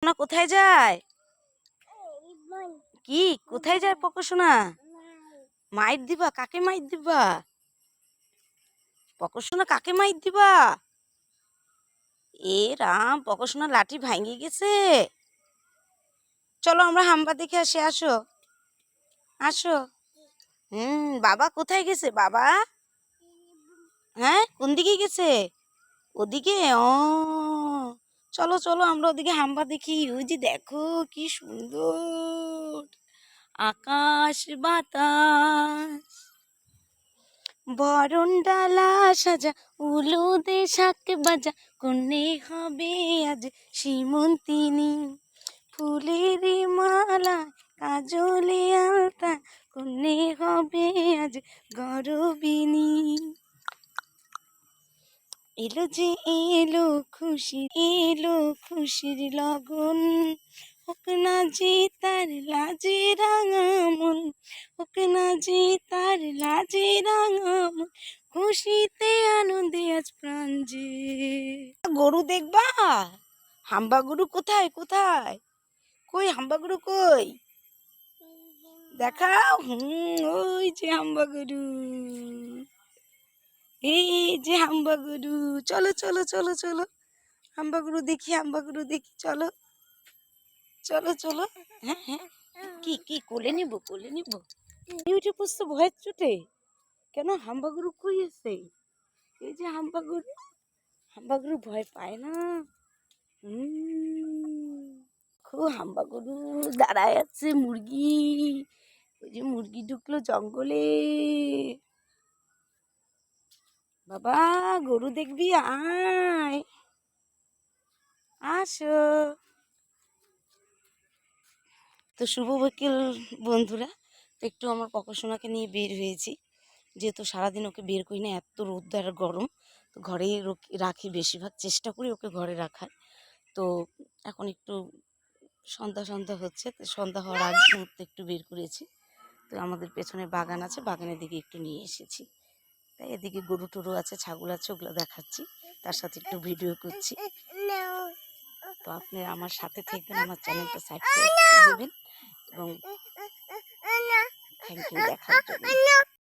পকোসোনা কোথায় যায়? কি কোথায় যায় পকোসোনা? মাইর দিবা? কাকে মাইর দিবা? পকোসোনা কাকে মাইর দিবা? এ রাম, পকোসোনা লাঠি ভাঙে গেছে। চলো আমরা হাম্বা দেখে আসি, আসো আসো। বাবা কোথায় গেছে বাবা? হ্যাঁ, কোন দিকে গেছে? ওদিকে? ও চলো চলো আমরা ওদিকে হাম্বা দেখি। ওই যে দেখো কি সুন্দর আকাশ বাতাস, বরণডালা সাজা, উলুদে শাক বাজা, কন্যে হবে আজ সীমন্তিনী, ফুলের মালা কাজলে আলতা, কন্যে হবে আজ গরবিনী। এলো যে এলো খুশি, এলো খুশির লগন, হোক না যে তার লাজে রাঙামন, হোক না যে তার লাজে রাঙামন, খুশিতে আনন্দে আজ প্রাণ যে। গরু দেখবা? হাম্বা গরু কোথায় কোথায়? কই হাম্বা গরু কই? দেখাও। ওই যে হাম্বা গরু, এই যে হাম্বা গরু। চলো চলো চলো চলো হাম্বা গরু দেখি, হাম্বা গরু দেখি, চলো চলো চলো। হ্যাঁ হ্যাঁ, কি কি কোলে নিব কোলে নিব? ইউটিউব তো ভয়ের চুটে কেন? হাম্বা গরু কই আছে? এই যে হাম্বা গরু, হাম্বা গরু ভয় পায় না। খুব হাম্বা গরু দাঁড়ায় আছে। মুরগি, ওই যে মুরগি ঢুকলো জঙ্গলে। বাবা গরু দেখবি? আয় আসো। তো শুভ বিকেল বন্ধুরা। তো একটু আমার পকোসোনাকে নিয়ে বের হয়েছি, যেহেতু সারাদিন ওকে বের করি না, এত রোদ আর গরম, তো ঘরেই রাখি, বেশিরভাগ চেষ্টা করি ওকে ঘরে রাখার। তো এখন একটু সন্ধ্যা সন্ধ্যা হচ্ছে, তো সন্ধ্যা হওয়ার আগ মুহূর্তে একটু বের করেছি। তো আমাদের পেছনে বাগান আছে, বাগানের দিকে একটু নিয়ে এসেছি। তাই এদিকে গরু টরু আছে, ছাগল আছে, ওগুলো দেখাচ্ছি, তার সাথে একটু ভিডিও করছি। তো আপনি আমার সাথে থাকবেন, আমার চ্যানেলটা সাবস্ক্রাইব করে দেবেন এবং থ্যাংক ইউ দেখার জন্য।